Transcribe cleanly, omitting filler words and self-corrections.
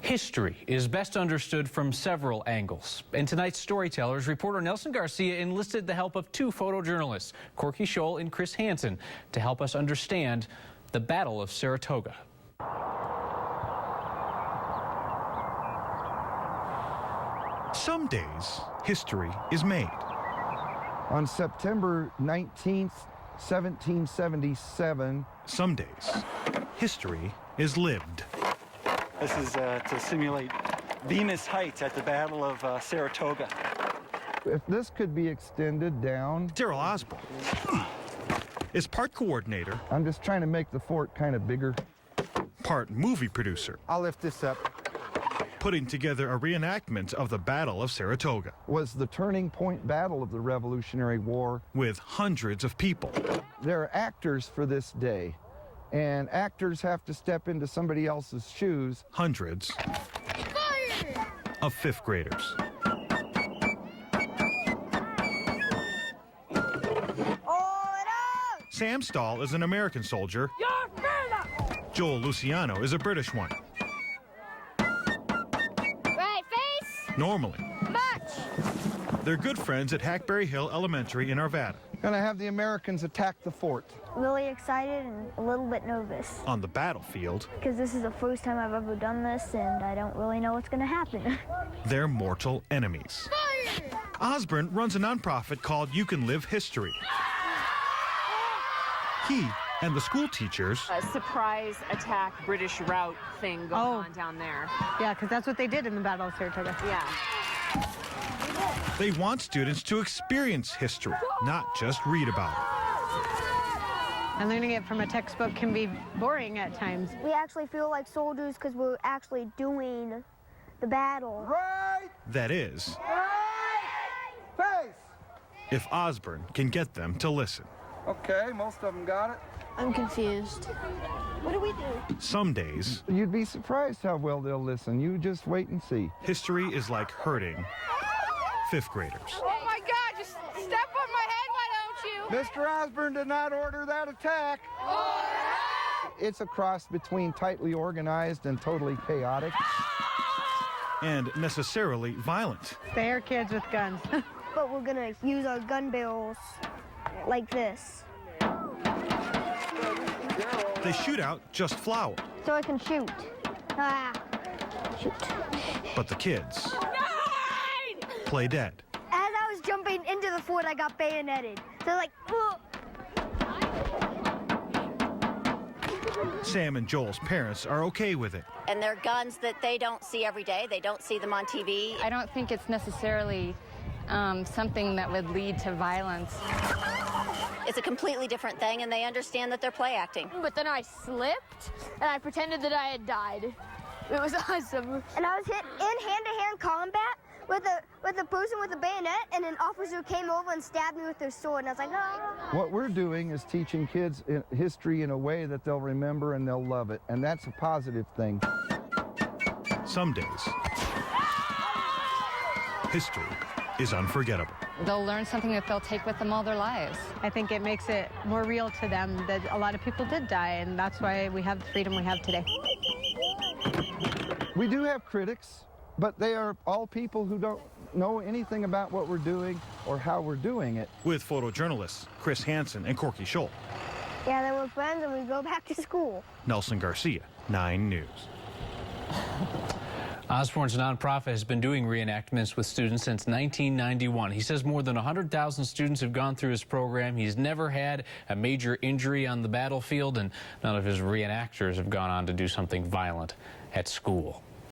History is best understood from several angles. In tonight's Storytellers, reporter Nelson Garcia enlisted the help of two photojournalists, Corky Scholl and Chris Hansen, to help us understand the Battle of Saratoga. Some days, history is made. On September 19th, 1777. Some days, history is lived. This is to simulate Venus Heights at the Battle of Saratoga. If this could be extended down. Daryl Osborne is part coordinator. I'm just trying to make the fort kind of bigger. Part movie producer. I'll lift this up. Putting together a reenactment of the Battle of Saratoga. Was the turning point battle of the Revolutionary War. With hundreds of people. There are actors for this day, and actors have to step into somebody else's shoes. Hundreds of fifth graders. Sam Stahl is an American soldier. Joel Luciano is a British one. Right face. Normally. March. They're good friends at Hackberry Hill Elementary in Arvada. Gonna have the Americans attack the fort. Really excited and a little bit nervous. On the battlefield, Because this is the first time I've ever done this and I don't really know what's gonna happen. they're mortal enemies. Osborne runs a nonprofit called You Can Live History. He and the school teachers A surprise attack British route thing going on down there. Yeah, because that's what they did in the Battle of Saratoga. Yeah. they want students to experience history, not just read about it. And learning it from a textbook can be boring at times. We actually feel like soldiers because we're actually doing the battle. Right! That is, Face! if Osborne can get them to listen. Okay, most of them got it. I'm confused. What do we do? Some days, You'd be surprised how well they'll listen. You just wait and see. history is like herding fifth graders. Oh my God, just step on my head, why don't you? Mr. Osborne did not order that attack. It's a cross between tightly organized and totally chaotic. And necessarily violent. They are kids with guns. But we're gonna use our gun barrels like this. They shoot out just flour, So I can shoot. Ah, shoot. but the kids play dead. As I was jumping into the fort, I got bayoneted. So like, ugh. Sam and Joel's parents are okay with it. And they're guns that they don't see every day. They don't see them on TV. I don't think it's necessarily something that would lead to violence. It's a completely different thing, and they understand that they're play acting. But then I slipped, and I pretended that I had died. It was awesome. And I was hit in hand-to-hand combat with a person with a bayonet, and an officer came over and stabbed me with their sword, and I was like, oh. What we're doing is teaching kids history in a way that they'll remember and they'll love it, and that's a positive thing. Some days, history is unforgettable. They'll learn something that they'll take with them all their lives. I think it makes it more real to them that a lot of people did die, and that's why we have the freedom we have today. We do have critics, but they are all people who don't know anything about what we're doing or how we're doing it. With photojournalists Chris Hansen and Corky Scholl. Yeah, then we're friends, and we go back to school. Nelson Garcia, 9 News. Osborne's nonprofit has been doing reenactments with students since 1991. He says more than 100,000 students have gone through his program. He's never had a major injury on the battlefield, and none of his reenactors have gone on to do something violent at school.